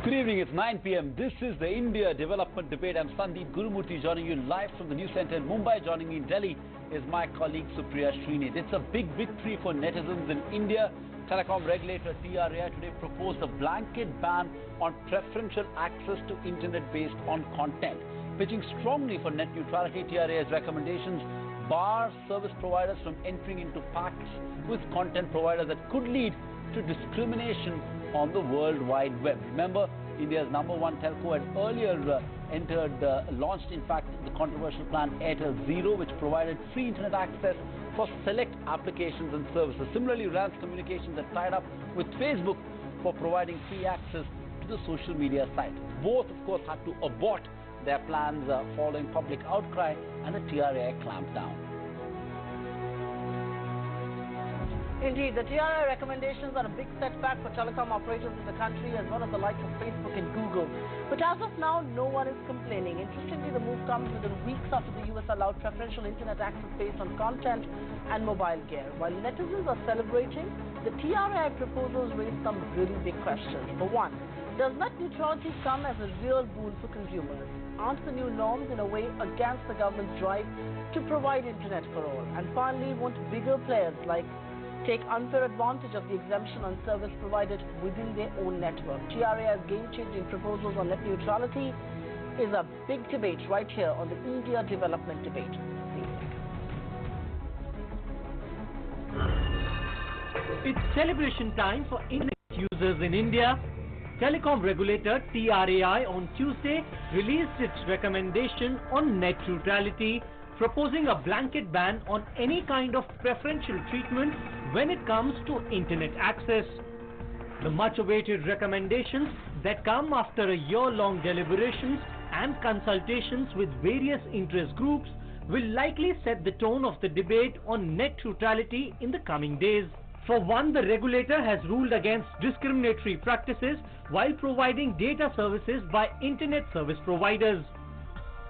Good evening, it's 9 p.m. This is the India Development Debate. I'm Sandeep Gurumurthy joining you live from the News Centre in Mumbai. Joining me in Delhi is my colleague Supriya Sreenath. It's a big victory for netizens in India. Telecom regulator TRAI today proposed a blanket ban on preferential access to internet-based on content. Pitching strongly for net neutrality, TRAI's recommendations bar service providers from entering into pacts with content providers that could lead to discrimination on the World Wide Web. Remember, India's #1 telco had earlier launched, in fact, the controversial plan Airtel Zero, which provided free internet access for select applications and services. Similarly, Reliance Communications had tied up with Facebook for providing free access to the social media site. Both, of course, had to abort their plans following public outcry and a TRAI clampdown. Indeed, the TRAI recommendations are a big setback for telecom operators in the country as well as the likes of Facebook and Google. But as of now, no one is complaining. Interestingly, the move comes within weeks after the US allowed preferential internet access based on content and mobile gear. While netizens are celebrating, the TRAI proposals raise some really big questions. For one, does net neutrality come as a real boon for consumers? Aren't the new norms in a way against the government's drive to provide internet for all? And finally, won't bigger players like take unfair advantage of the exemption on service provided within their own network? TRAI's game-changing proposals on net neutrality is a big debate right here on the India Development Debate. It's celebration time for internet users in India. Telecom regulator TRAI on Tuesday released its recommendation on net neutrality, proposing a blanket ban on any kind of preferential treatment when it comes to internet access. The much-awaited recommendations that come after a year-long deliberations and consultations with various interest groups will likely set the tone of the debate on net neutrality in the coming days. For one, the regulator has ruled against discriminatory practices while providing data services by internet service providers.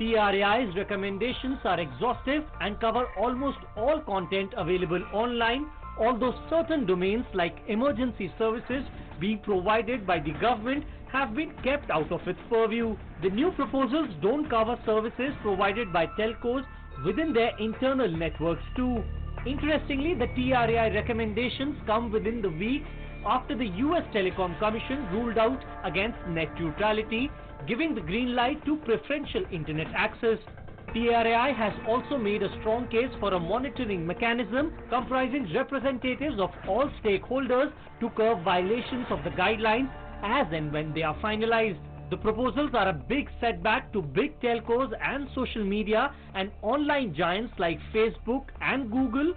TRAI's recommendations are exhaustive and cover almost all content available online, although certain domains like emergency services being provided by the government have been kept out of its purview. The new proposals don't cover services provided by telcos within their internal networks too. Interestingly, the TRAI recommendations come within the weeks after the US Telecom Commission ruled out against net neutrality, giving the green light to preferential internet access. TRAI has also made a strong case for a monitoring mechanism comprising representatives of all stakeholders to curb violations of the guidelines as and when they are finalized. The proposals are a big setback to big telcos and social media and online giants like Facebook and Google.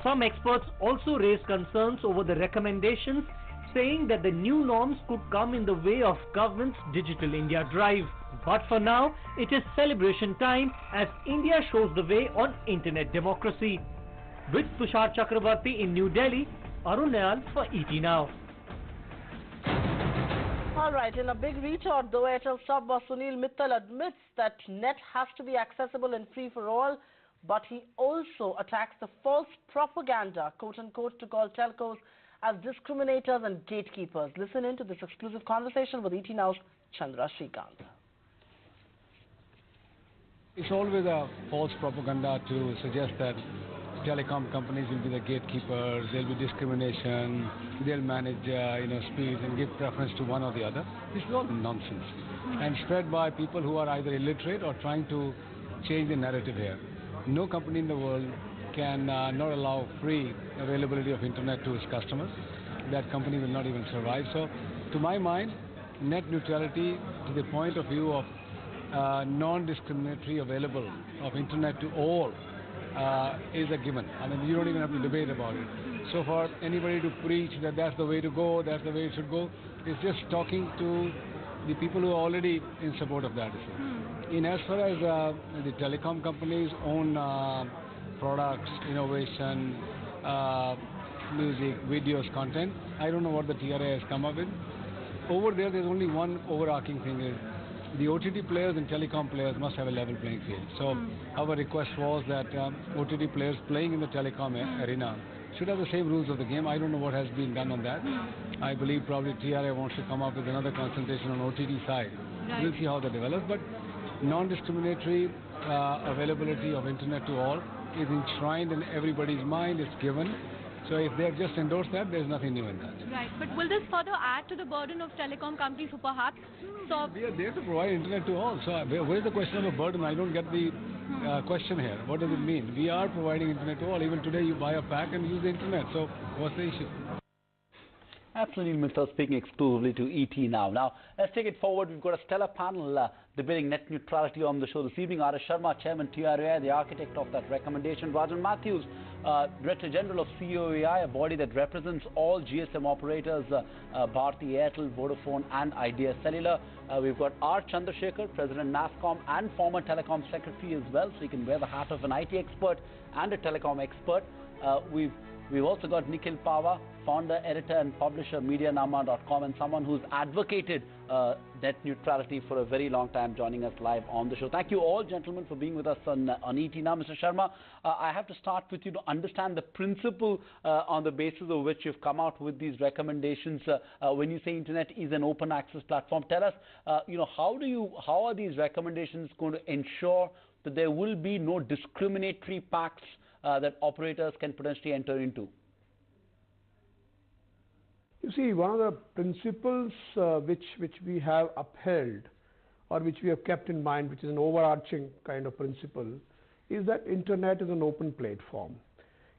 Some experts also raise concerns over the recommendations, saying that the new norms could come in the way of government's Digital India drive. But for now, it is celebration time as India shows the way on internet democracy. With Tushar Chakrabarti in New Delhi, Arun Nayal for ET Now. All right, in a big retort, though, Airtel sub boss Sunil Mittal admits that net has to be accessible and free for all, but he also attacks the false propaganda, quote-unquote, to call telcos as discriminators and gatekeepers. Listen in to this exclusive conversation with ET Now's Chandra Srikanth. It's always a false propaganda to suggest that telecom companies will be the gatekeepers, there'll be discrimination, they'll manage speeds and give preference to one or the other. This is all nonsense and spread by people who are either illiterate or trying to change the narrative here. No company in the world can not allow free availability of internet to its customers. That company will not even survive. So, to my mind, net neutrality to the point of view of non-discriminatory available of internet to all is a given. I mean, you don't even have to debate about it. So for anybody to preach that that's the way to go, that's the way it should go, it's just talking to the people who are already in support of that issue. In as far as the telecom companies' own products, innovation, music, videos, content, I don't know what the TRAI has come up with. Over there, there's only one overarching thing is the OTT players and telecom players must have a level playing field. So our request was that OTT players playing in the telecom arena should have the same rules of the game. I don't know what has been done on that. I believe probably TRA wants to come up with another consultation on OTT side. Right. We'll see how that develops. But non-discriminatory availability of internet to all is enshrined in everybody's mind. It's given. So if they have just endorsed that, there's nothing new in that. Right. But will this further add to the burden of telecom companies who perhaps saw... We are there to provide internet to all. So where's the question of a burden? I don't get the question here. What does it mean? We are providing internet to all. Even today you buy a pack and use the internet. So what's the issue? Sunil Mitra speaking exclusively to ET now. Now, let's take it forward. We've got a stellar panel debating net neutrality on the show this evening. R.S. Sharma, Chairman TRAI, the architect of that recommendation. Rajan Matthews, Director General of COAI, a body that represents all GSM operators, Bharti Airtel, Vodafone and Idea Cellular. We've got R. Chandrasekhar, President NASSCOM and former Telecom Secretary as well, so he can wear the hat of an IT expert and a telecom expert. We've also got Nikhil Pava, founder, editor and publisher, MediaNama.com, and someone who's advocated net neutrality for a very long time, joining us live on the show. Thank you all, gentlemen, for being with us on ET now. Mr. Sharma, I have to start with you to understand the principle on the basis of which you've come out with these recommendations. When you say internet is an open access platform, tell us, how are these recommendations going to ensure that there will be no discriminatory pacts that operators can potentially enter into? You see, one of the principles which we have upheld, or which we have kept in mind, which is an overarching kind of principle, is that internet is an open platform.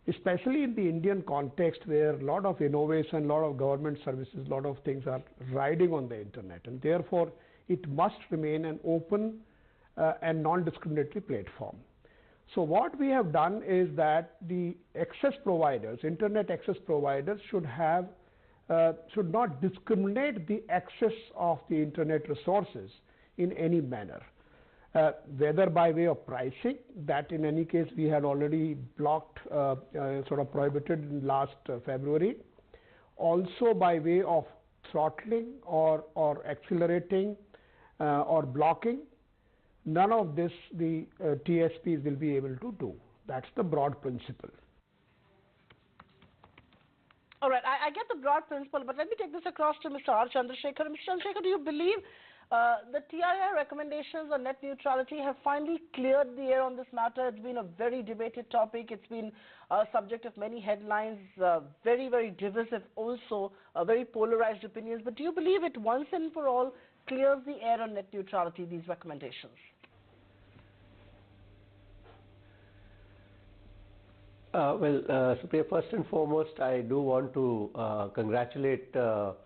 Especially in the Indian context, where a lot of innovation, a lot of government services, a lot of things are riding on the internet, and therefore it must remain an open and non-discriminatory platform. So what we have done is that the access providers, internet access providers, should not discriminate the access of the internet resources in any manner, whether by way of pricing, that in any case we had already blocked, sort of prohibited in last February, also by way of throttling or accelerating or blocking. None of this the TSPs will be able to do. That's the broad principle. All right, I get the broad principle, but let me take this across to Mr. R. Chandrasekhar. Mr. Chandrasekhar, do you believe the TRAI recommendations on net neutrality have finally cleared the air on this matter? It's been a very debated topic. It's been a subject of many headlines, very, very divisive also, very polarized opinions. But do you believe it once and for all clears the air on net neutrality, these recommendations? Supriya, first and foremost, I do want to congratulate Mr.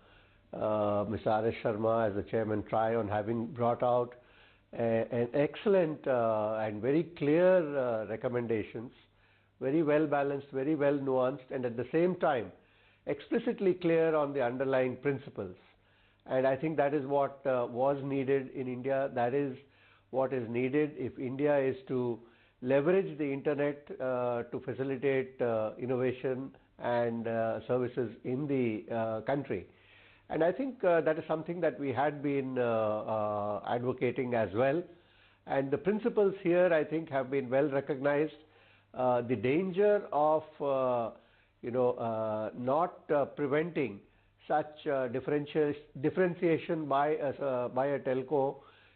R.S. Sharma as the Chairman TRAI on having brought out an excellent and very clear recommendations, very well balanced, very well nuanced, and at the same time explicitly clear on the underlying principles. And I think that is what was needed in India. That is what is needed if India is to leverage the internet to facilitate innovation and services in the country. And I think that is something that we had been advocating as well. And the principles here, I think, have been well recognized. The danger of not preventing such differentiation by a telco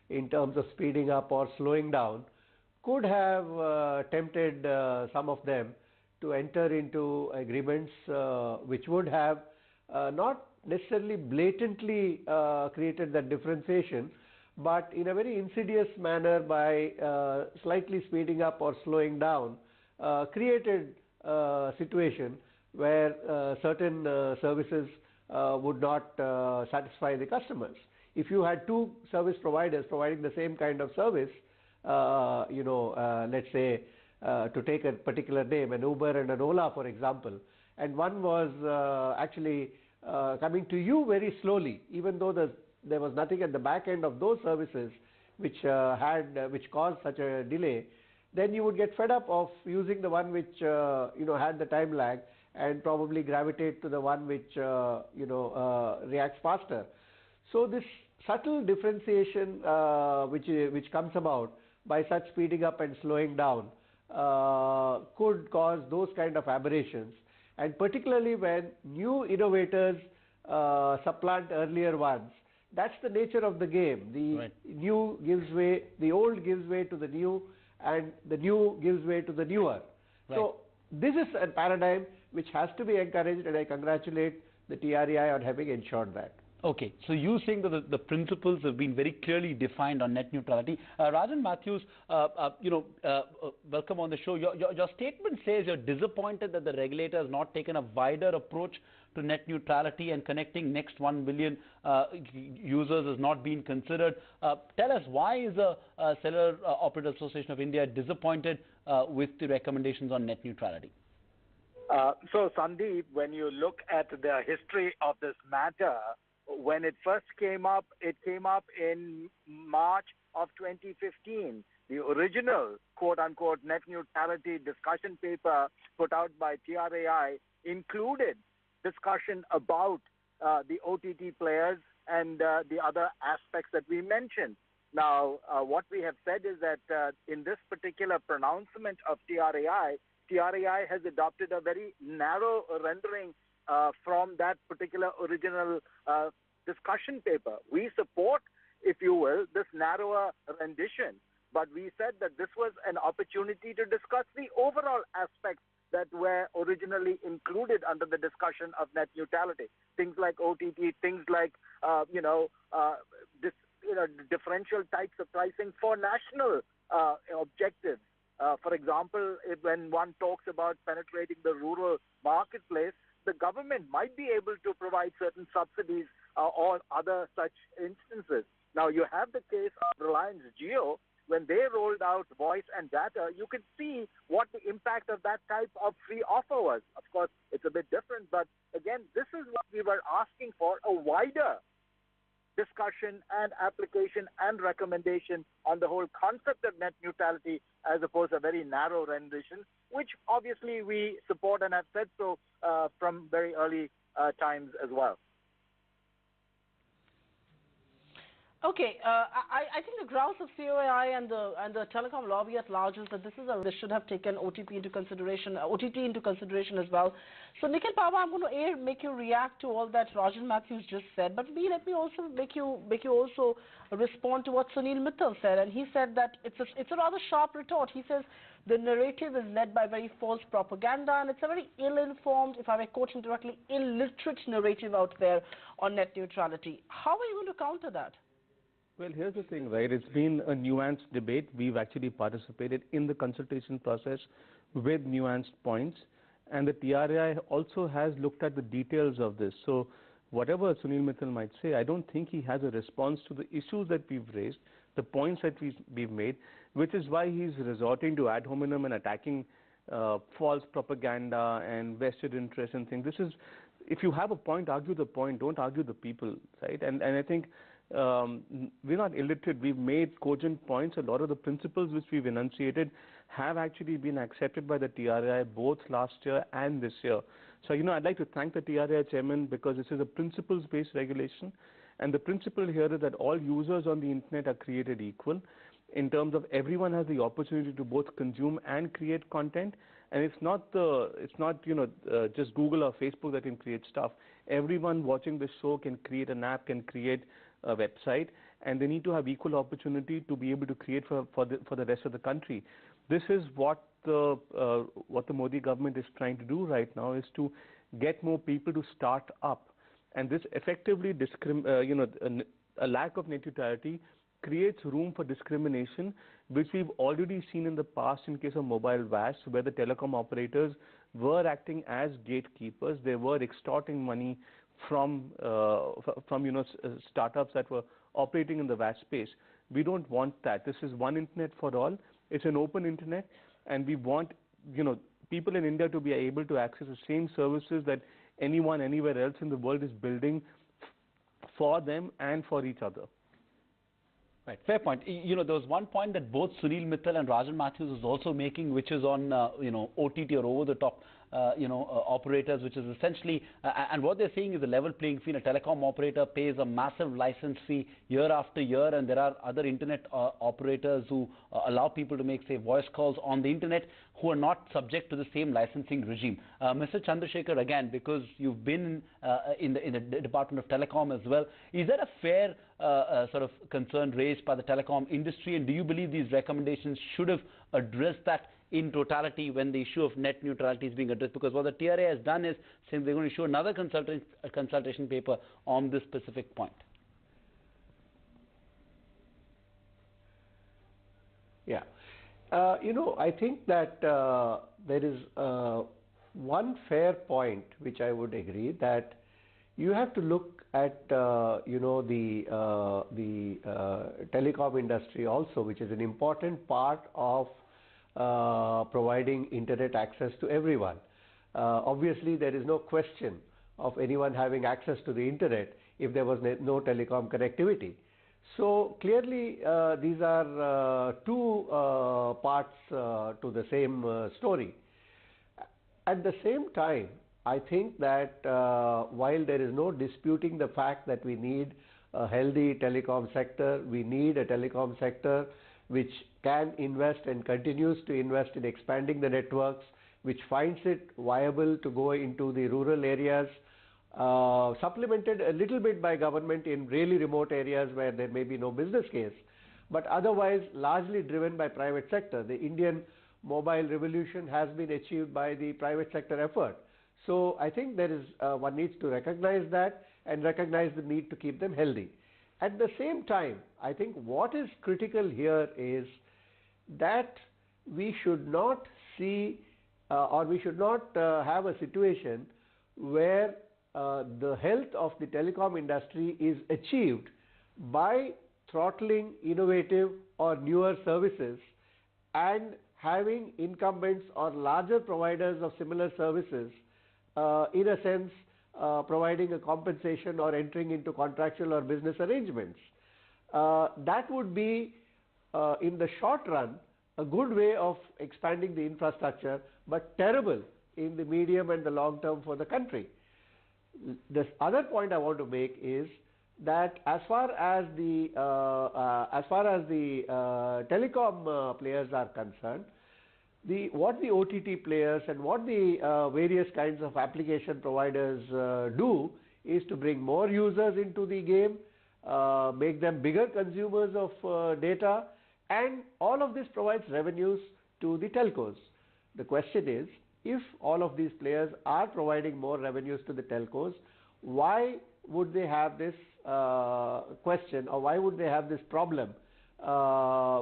in terms of speeding up or slowing down could have tempted some of them to enter into agreements which would have not necessarily blatantly created that differentiation, but in a very insidious manner by slightly speeding up or slowing down, created a situation where certain services would not satisfy the customers. If you had two service providers providing the same kind of service, let's say, to take a particular name, an Uber and an Ola, for example, and one was actually coming to you very slowly, even though there was nothing at the back end of those services which caused such a delay, then you would get fed up of using the one which had the time lag and probably gravitate to the one which reacts faster. So this subtle differentiation which comes about by such speeding up and slowing down could cause those kind of aberrations. and particularly when new innovators supplant earlier ones. That's the nature of the game. The new gives way, the old gives way to the new, and the new gives way to the newer. So this is a paradigm which has to be encouraged, and I congratulate the TRAI on having ensured that. Okay, so you saying that the principles have been very clearly defined on net neutrality. Rajan Matthews, welcome on the show. Your statement says you're disappointed that the regulator has not taken a wider approach to net neutrality and connecting next 1 billion users has not been considered. Tell us, why is the Cellular Operator Association of India disappointed with the recommendations on net neutrality? So, Sandeep, when you look at the history of this matter, when it first came up in March of 2015. The original, quote-unquote, net neutrality discussion paper put out by TRAI included discussion about the OTT players and the other aspects that we mentioned. Now, what we have said is that in this particular pronouncement of TRAI has adopted a very narrow rendering from that particular original discussion paper. We support, if you will, this narrower rendition, but we said that this was an opportunity to discuss the overall aspects that were originally included under the discussion of net neutrality. Things like OTT, things like differential types of pricing for national objectives. For example, when one talks about penetrating the rural marketplace, the government might be able to provide certain subsidies or other such instances. Now, you have the case of Reliance Jio. When they rolled out voice and data, you could see what the impact of that type of free offer was. Of course, it's a bit different, but again, this is what we were asking for, a wider discussion and application and recommendation on the whole concept of net neutrality as opposed to a very narrow rendition, which obviously we support and have said so from very early times as well. Okay, I think the grounds of COAI and the telecom lobby at large is that they should have taken OTT into consideration as well. So Nikhil Pava, I'm going to make you react to all that Rajan Matthews just said, but let me also make you also respond to what Sunil Mittal said, and he said that it's a rather sharp retort. He says the narrative is led by very false propaganda, and it's a very ill-informed, if I may quote him directly, illiterate narrative out there on net neutrality. How are you going to counter that? Well, here's the thing, right? It's been a nuanced debate. We've actually participated in the consultation process with nuanced points, and the TRAI also has looked at the details of this. So whatever Sunil Mittal might say, I don't think he has a response to the issues that we've raised, the points that we've made, which is why he's resorting to ad hominem and attacking false propaganda and vested interest and things. This is, if you have a point, argue the point, don't argue the people, right? And I think we're not illiterate. We've made cogent points. A lot of the principles which we've enunciated have actually been accepted by the TRAI both last year and this year. So, I'd like to thank the TRAI chairman because this is a principles-based regulation, and the principle here is that all users on the internet are created equal in terms of everyone has the opportunity to both consume and create content. And it's not just Google or Facebook that can create stuff. Everyone watching this show can create an app, can create a website, and they need to have equal opportunity to be able to create for the rest of the country. This is what the Modi government is trying to do right now, is to get more people to start up, and this effectively a lack of net neutrality creates room for discrimination, which we've already seen in the past in case of mobile VAS, where the telecom operators were acting as gatekeepers. They were extorting money from startups that were operating in the VAS space. We don't want that. This is one internet for all. It's an open internet, and we want people in India to be able to access the same services that anyone anywhere else in the world is building for them and for each other. Right, fair point. There was one point that both Sunil Mittal and Rajan Matthews was also making, which is on OTT or over-the-top operators, which is essentially, and what they're saying is a level playing field. A telecom operator pays a massive license fee year after year, and there are other internet operators who allow people to make, say, voice calls on the internet who are not subject to the same licensing regime. Mr. Chandrasekhar, again, because you've been in the Department of Telecom as well, is there a fair sort of concern raised by the telecom industry, and do you believe these recommendations should have addressed that in totality when the issue of net neutrality is being addressed? Because what the TRA has done is saying they're going to issue another consultation paper on this specific point. Yeah. I think that there is one fair point which I would agree, that you have to look at the telecom industry also, which is an important part of providing internet access to everyone. Obviously, there is no question of anyone having access to the internet if there was no telecom connectivity. So clearly, these are two parts to the same story. At the same time, I think that while there is no disputing the fact that we need a healthy telecom sector, we need a telecom sector which can invest and continues to invest in expanding the networks, which finds it viable to go into the rural areas, supplemented a little bit by government in really remote areas where there may be no business case, but otherwise largely driven by private sector. The Indian mobile revolution has been achieved by the private sector effort. So I think there is one needs to recognize that and recognize the need to keep them healthy. At the same time, I think what is critical here is that we should not see or we should not have a situation where the health of the telecom industry is achieved by throttling innovative or newer services and having incumbents or larger providers of similar services in a sense providing a compensation or entering into contractual or business arrangements. That would be in the short run a good way of expanding the infrastructure, but terrible in the medium and the long term for the country. The other point I want to make is that as far as the telecom players are concerned, what the OTT players and what the various kinds of application providers do is to bring more users into the game, make them bigger consumers of data, and all of this provides revenues to the telcos. The question is, if all of these players are providing more revenues to the telcos, why would they have this question, or why would they have this problem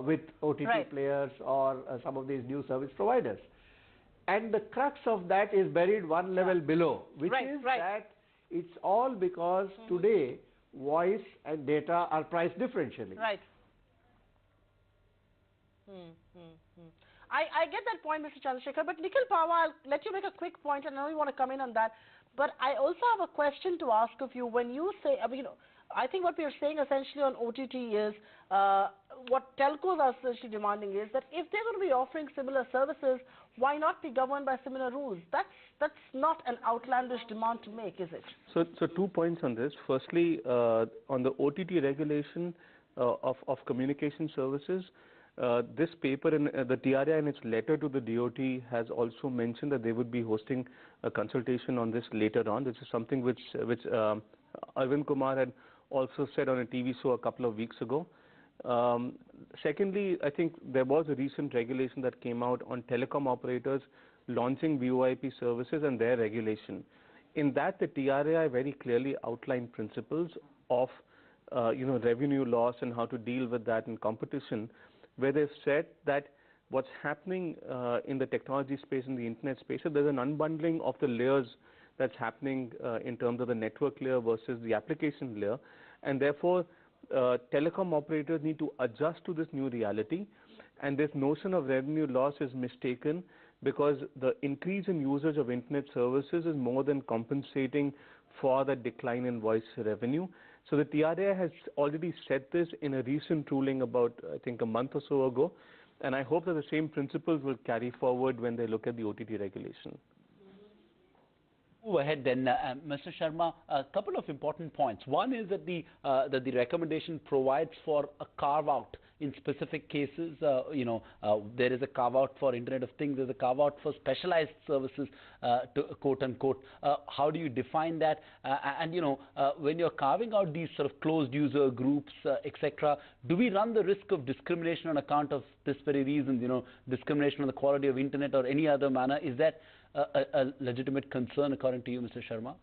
with OTT players or some of these new service providers? And the crux of that is buried one level below, which is that it's all because today voice and data are priced differentially. Right. I get that point, Mr. Chandrasekhar, but Nikhil Pava, I'll let you make a quick point, and I know you want to come in on that, but I also have a question to ask of you. When you say, I think what we are saying essentially on OTT is, what telcos are essentially demanding is that if they're going to be offering similar services, why not be governed by similar rules? That's not an outlandish demand to make, is it? So 2 points on this. Firstly, on the OTT regulation of communication services, this paper in the TRA in its letter to the DOT has also mentioned that they would be hosting a consultation on this later on. This is something which Arvind Kumar had also said on a TV show a couple of weeks ago. Secondly, I think there was a recent regulation that came out on telecom operators launching VoIP services and their regulation. In that, the TRAI very clearly outlined principles of revenue loss and how to deal with that in competition, where they've said that what's happening in the technology space, in the internet space, so there's an unbundling of the layers that's happening in terms of the network layer versus the application layer, and therefore telecom operators need to adjust to this new reality, and this notion of revenue loss is mistaken because the increase in usage of internet services is more than compensating for the decline in voice revenue. So the TRA has already said this in a recent ruling about, I think, a month or so ago, and I hope that the same principles will carry forward when they look at the OTT regulation. Move ahead then, Mr. Sharma. A couple of important points. One is that the recommendation provides for a carve out in specific cases. There is a carve out for Internet of Things. There's a carve out for specialized services, to quote unquote. How do you define that? When you're carving out these sort of closed user groups, etc., do we run the risk of discrimination on account of this very reason? Discrimination on the quality of Internet or any other manner? Is that a legitimate concern according to you, Mr. Sharma?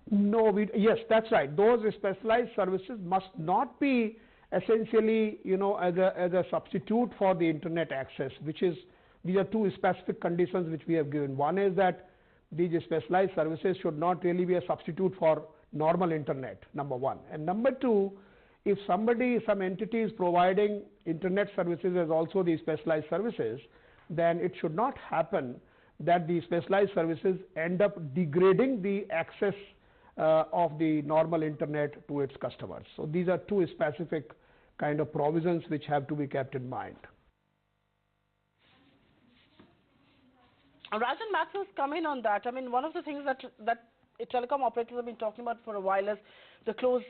No, yes, that's right. Those specialized services must not be essentially, as a substitute for the internet access, these are two specific conditions which we have given. One is that these specialized services should not really be a substitute for normal internet, number one. And number two, if some entity is providing internet services as also these specialized services, then it should not happen that the specialized services end up degrading the access of the normal internet to its customers. So these are two specific kind of provisions which have to be kept in mind. Rajan Matthews, come in on that. I mean, one of the things that telecom operators have been talking about for a while is the closed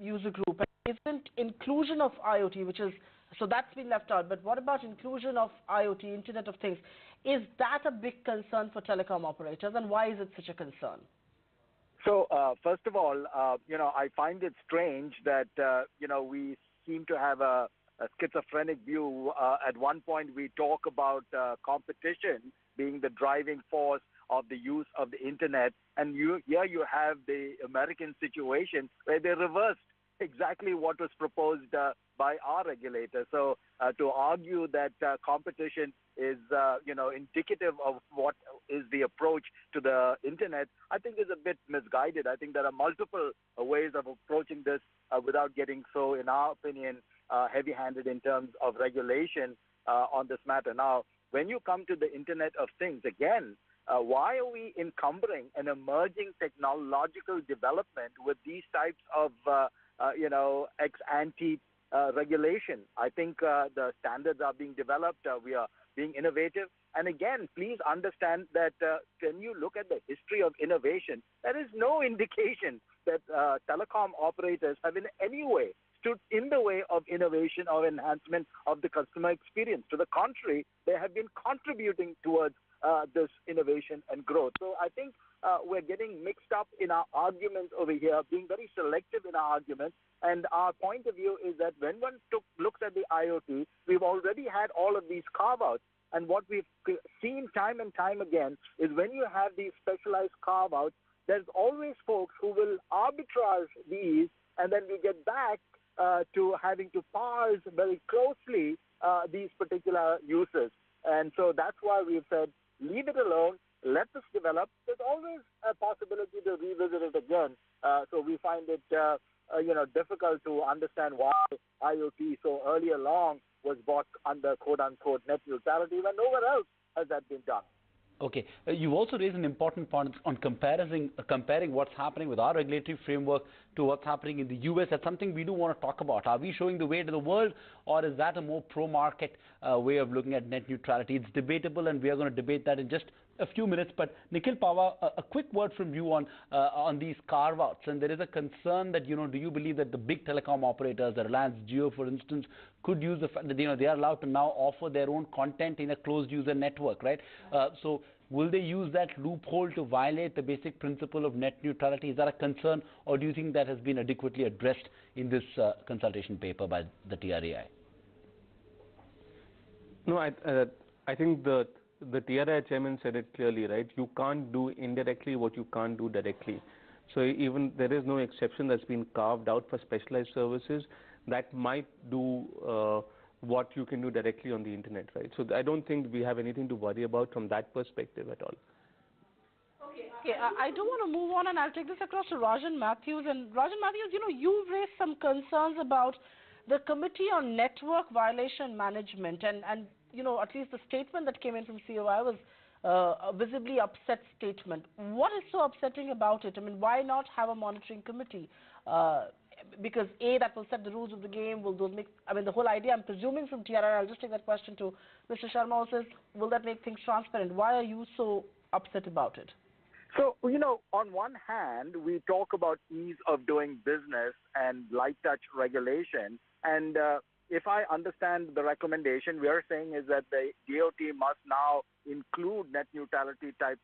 user group. Isn't inclusion of IoT, so that's been left out, but what about inclusion of IoT, Internet of Things? Is that a big concern for telecom operators, and why is it such a concern? So, first of all, I find it strange that, we seem to have a schizophrenic view. At one point, we talk about competition being the driving force of the use of the Internet, and here you have the American situation where they reversed exactly what was proposed by our regulator. So to argue that competition is, indicative of what is the approach to the Internet, I think is a bit misguided. I think there are multiple ways of approaching this without getting so, in our opinion, heavy-handed in terms of regulation on this matter. Now, when you come to the Internet of Things, again, why are we encumbering an emerging technological development with these types of ex-ante regulation? I think the standards are being developed. We are being innovative. And again, please understand that when you look at the history of innovation, there is no indication that telecom operators have in any way stood in the way of innovation or enhancement of the customer experience. To the contrary, they have been contributing towards this innovation and growth. So I think we're getting mixed up in our arguments over here, being very selective in our arguments. And our point of view is that when one looks at the IoT, we've already had all of these carve-outs. And what we've seen time and time again is when you have these specialized carve-outs, there's always folks who will arbitrage these, and then we get back to having to parse very closely these particular uses. And so that's why we've said, leave it alone, let this develop. There's always a possibility to revisit it again. So we find it, difficult to understand why IoT so early along was brought under quote-unquote net neutrality when nowhere else has that been done. Okay. You also raised an important point on comparing what's happening with our regulatory framework to what's happening in the US. That's something we do want to talk about. Are we showing the way to the world, or is that a more pro-market way of looking at net neutrality? It's debatable, and we are going to debate that in just a few minutes. But Nikhil Pava, a quick word from you on these carve-outs. And there is a concern that, do you believe that the big telecom operators, the Reliance Jio, for instance, could use the fact that, they are allowed to now offer their own content in a closed user network, right? So will they use that loophole to violate the basic principle of net neutrality? Is that a concern, or do you think that has been adequately addressed in this consultation paper by the TRAI? No, I think the TRAI chairman said it clearly, right? You can't do indirectly what you can't do directly. So even there is no exception that's been carved out for specialized services that might do what you can do directly on the internet, right? So I don't think we have anything to worry about from that perspective at all. Okay, I do want to move on, and I'll take this across to Rajan Matthews. And Rajan Matthews, you've raised some concerns about the Committee on Network Violation Management, and at least the statement that came in from COAI was a visibly upset statement. What is so upsetting about it? I mean, why not have a monitoring committee? Because A, that will set the rules of the game. Will those make? I mean, the whole idea, I'm presuming from TRI, I'll just take that question to Mr. Sharma also, is, will that make things transparent? Why are you so upset about it? So, on one hand, we talk about ease of doing business and light touch regulation. And if I understand the recommendation, we are saying is that the DOT must now include net neutrality type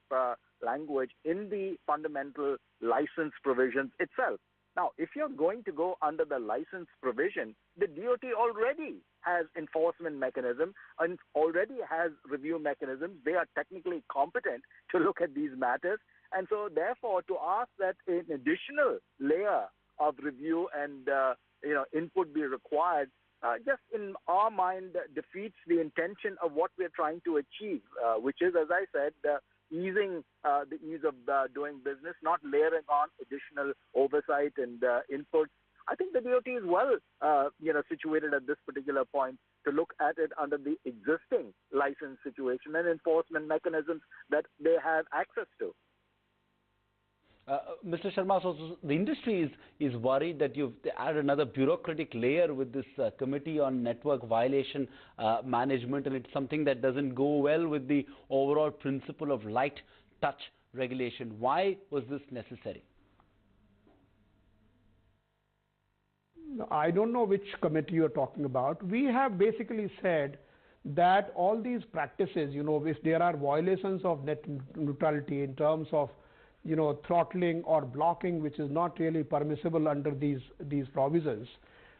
language in the fundamental license provisions itself. Now, if you're going to go under the license provision, the DOT already has enforcement mechanism and already has review mechanisms. They are technically competent to look at these matters. And so, therefore, to ask that an additional layer of review and input be required, just in our mind defeats the intention of what we're trying to achieve, which is, as I said, easing the ease of doing business, not layering on additional oversight and inputs. I think the DOT is well, situated at this particular point to look at it under the existing license situation and enforcement mechanisms that they have access to. Mr. Sharma, so the industry is worried that you've added another bureaucratic layer with this committee on network violation management, and it's something that doesn't go well with the overall principle of light touch regulation. Why was this necessary? I don't know which committee you're talking about. We have basically said that all these practices, if there are violations of net neutrality in terms of throttling or blocking, which is not really permissible under these provisions,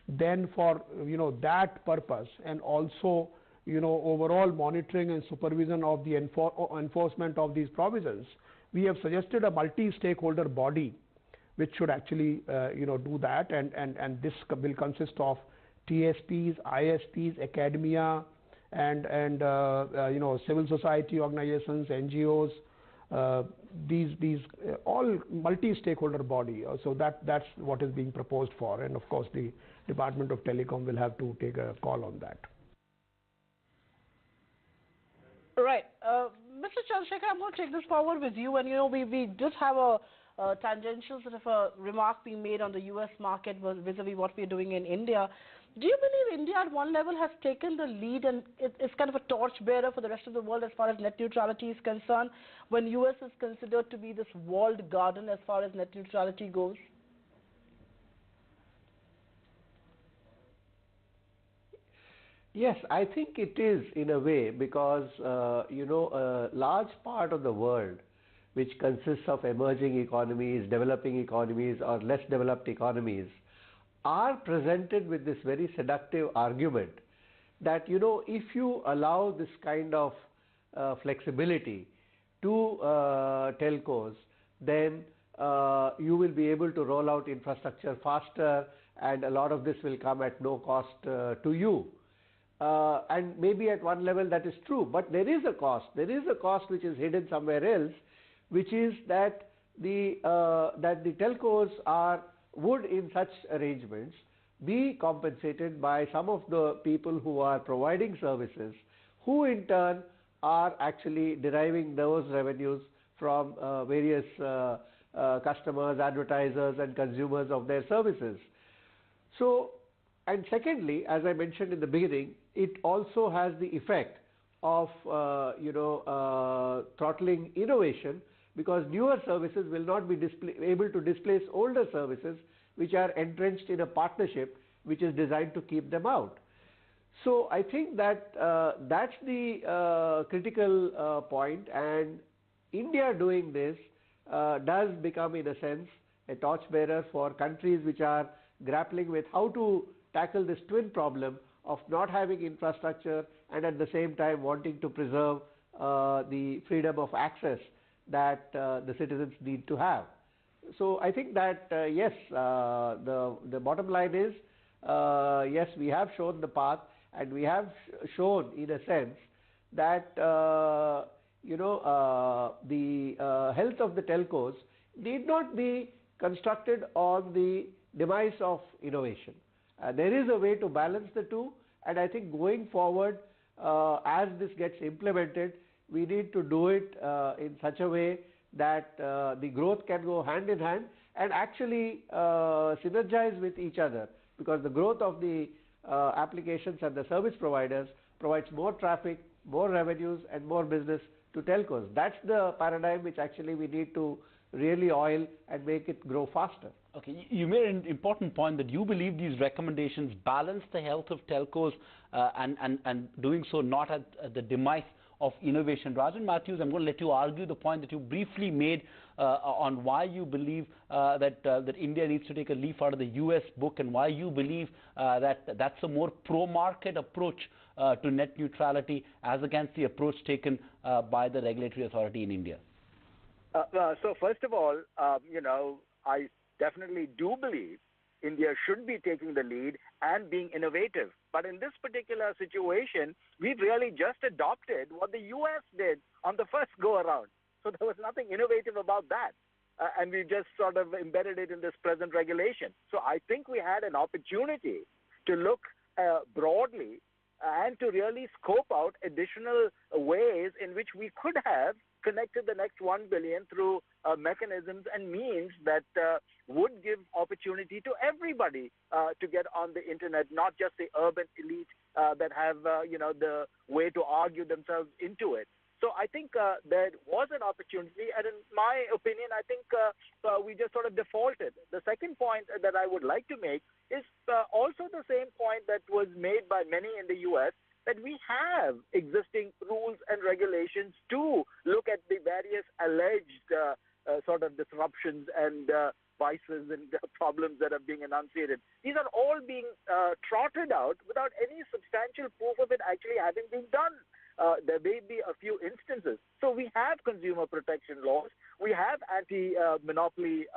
then for that purpose, and also overall monitoring and supervision of the enforcement of these provisions, we have suggested a multi-stakeholder body which should actually do that, and this will consist of TSPs, ISPs, academia, and civil society organizations, NGOs. These all multi-stakeholder body. So that's what is being proposed for, and of course the Department of Telecom will have to take a call on that. Right, Mr. Chandrasekhar, I'm going to take this forward with you. And we did have a tangential sort of a remark being made on the U.S. market vis-a-vis what we're doing in India. Do you believe India at one level has taken the lead and it's kind of a torchbearer for the rest of the world as far as net neutrality is concerned, when U.S. is considered to be this walled garden as far as net neutrality goes? Yes, I think it is in a way, because a large part of the world which consists of emerging economies, developing economies, or less developed economies are presented with this very seductive argument that if you allow this kind of flexibility to telcos, then you will be able to roll out infrastructure faster, and a lot of this will come at no cost to you. And maybe at one level that is true, but there is a cost. There is a cost which is hidden somewhere else, which is that the telcos would in such arrangements be compensated by some of the people who are providing services, who in turn are actually deriving those revenues from various customers, advertisers and consumers of their services. So, and secondly, as I mentioned in the beginning, it also has the effect of throttling innovation, because newer services will not be able to displace older services which are entrenched in a partnership which is designed to keep them out. So I think that that's the critical point, and India doing this does become in a sense a torchbearer for countries which are grappling with how to tackle this twin problem of not having infrastructure and at the same time wanting to preserve the freedom of access that the citizens need to have. So I think that yes, the bottom line is yes, we have shown the path, and we have shown in a sense that the health of the telcos need not be constructed on the demise of innovation. There is a way to balance the two, and I think going forward, as this gets implemented, we need to do it in such a way that the growth can go hand in hand and actually synergize with each other, because the growth of the applications and the service providers provides more traffic, more revenues and more business to telcos. That's the paradigm which actually we need to really oil and make it grow faster. Okay, you made an important point that you believe these recommendations balance the health of telcos and doing so not at the demise of innovation. Rajan Matthews, I'm going to let you argue the point that you briefly made on why you believe that India needs to take a leaf out of the US book, and why you believe that's a more pro-market approach to net neutrality as against the approach taken by the regulatory authority in India. So first of all, I definitely do believe India should be taking the lead and being innovative. But in this particular situation, we've really just adopted what the US did on the first go around. So there was nothing innovative about that. And we just sort of embedded it in this present regulation. So I think we had an opportunity to look broadly and to really scope out additional ways in which we could have connected the next 1 billion through mechanisms and means that would give opportunity to everybody to get on the internet, not just the urban elite that have the way to argue themselves into it. So I think there was an opportunity, and in my opinion, I think we just sort of defaulted. The second point that I would like to make is also the same point that was made by many in the US, that we have existing rules and regulations to look at the various alleged sort of disruptions and vices and problems that are being enunciated. These are all being trotted out without any substantial proof of it actually having been done. There may be a few instances. So we have consumer protection laws. We have anti-monopoly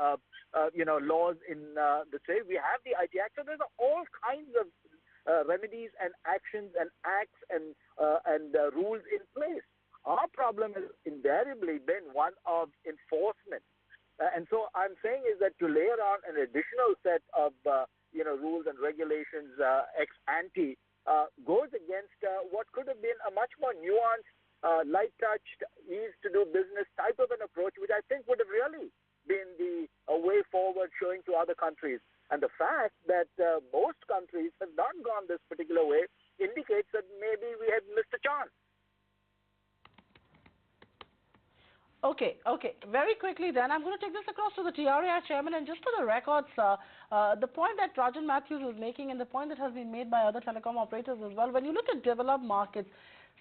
laws in the trade. We have the IT Act. So there's all kinds of remedies and actions and acts and rules in place. Our problem has invariably been one of enforcement. And so I'm saying is that to layer on an additional set of rules and regulations ex ante goes against what could have been a much more nuanced, light-touched, ease to do business type of an approach, which I think would have really been the way forward showing to other countries. And the fact that most countries have not gone this particular way indicates that maybe we had missed a chance. Okay. Very quickly then, I'm going to take this across to the TRAI chairman, and just for the records, the point that Rajan Matthews was making and the point that has been made by other telecom operators as well, when you look at developed markets,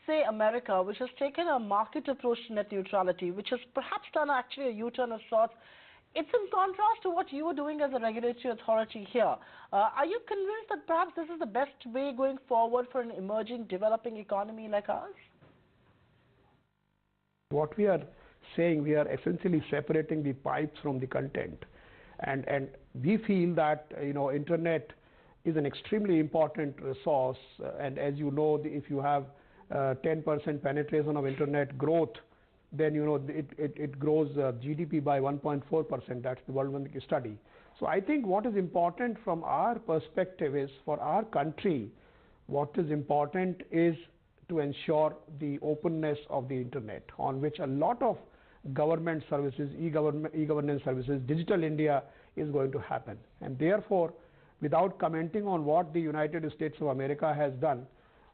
say America, which has taken a market approach to net neutrality, which has perhaps done actually a U-turn of sorts, it's in contrast to what you are doing as a regulatory authority here. Are you convinced that perhaps this is the best way going forward for an emerging, developing economy like ours? What we are saying, we are essentially separating the pipes from the content. And we feel that, internet is an extremely important resource. And as you know, if you have 10% penetration of internet growth, then it grows GDP by 1.4%. That's the World Bank study. So I think what is important from our perspective is, for our country, what is important is to ensure the openness of the internet, on which a lot of government services, e-governance services, digital India is going to happen. And therefore, without commenting on what the United States of America has done,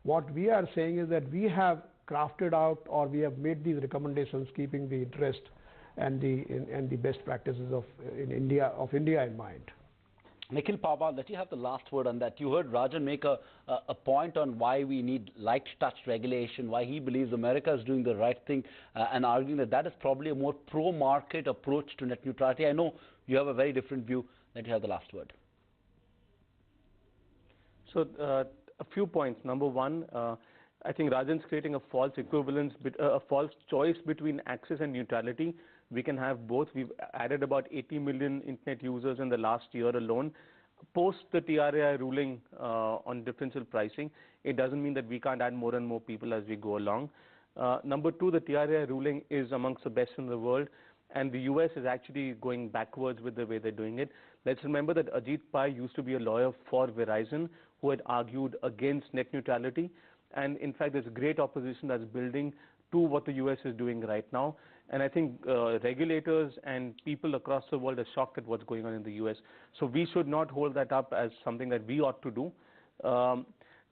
what we are saying is that we have crafted out, or we have made these recommendations keeping the interest and the best practices of India in mind. Nikhil Pawar, let you have the last word on that. You heard Rajan make a point on why we need light touch regulation, why he believes America is doing the right thing, and arguing that is probably a more pro-market approach to net neutrality. I know you have a very different view. Let you have the last word. So a few points. Number one, I think Rajan's creating a false equivalence, a false choice between access and neutrality. We can have both. We've added about 80 million internet users in the last year alone. Post the TRAI ruling on differential pricing, it doesn't mean that we can't add more and more people as we go along. Number two, the TRAI ruling is amongst the best in the world, and the US is actually going backwards with the way they're doing it. Let's remember that Ajit Pai used to be a lawyer for Verizon who had argued against net neutrality. And in fact, there's great opposition that's building to what the US is doing right now. And I think regulators and people across the world are shocked at what's going on in the US. So we should not hold that up as something that we ought to do.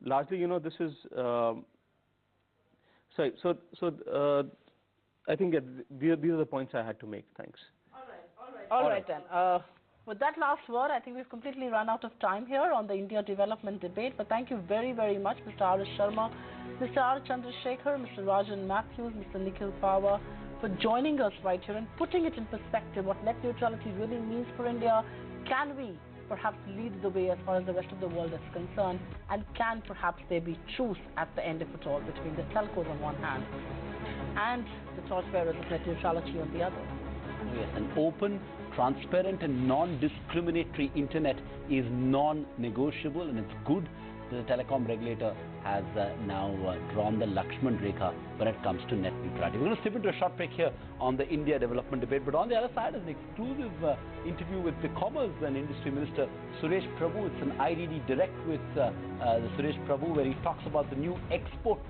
Largely, this is... I think these are the points I had to make. Thanks. All right then. With that last word, I think we've completely run out of time here on the India development debate. But thank you very, very much, Mr. R.S. Sharma, Mr. R. Chandrasekhar, Mr. Rajan Matthews, Mr. Nikhil Pava, for joining us right here and putting it in perspective what net neutrality really means for India. Can we perhaps lead the way as far as the rest of the world is concerned? And can perhaps there be truce at the end of it all between the telcos on one hand and the torchbearers of net neutrality on the other? Yes, an open, transparent and non-discriminatory internet is non-negotiable, and it's good that the telecom regulator has now drawn the Lakshman Rekha when it comes to net neutrality. We're going to slip into a short break here on the India development debate, but on the other side is an exclusive interview with the Commerce and Industry Minister Suresh Prabhu. It's an IDD Direct with the Suresh Prabhu, where he talks about the new export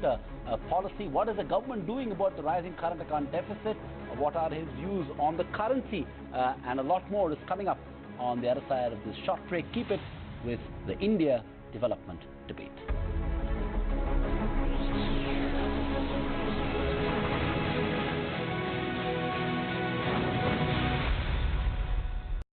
policy. What is the government doing about the rising current account deficit? What are his views on the currency? And a lot more is coming up on the other side of this short break. Keep it with the India development debate.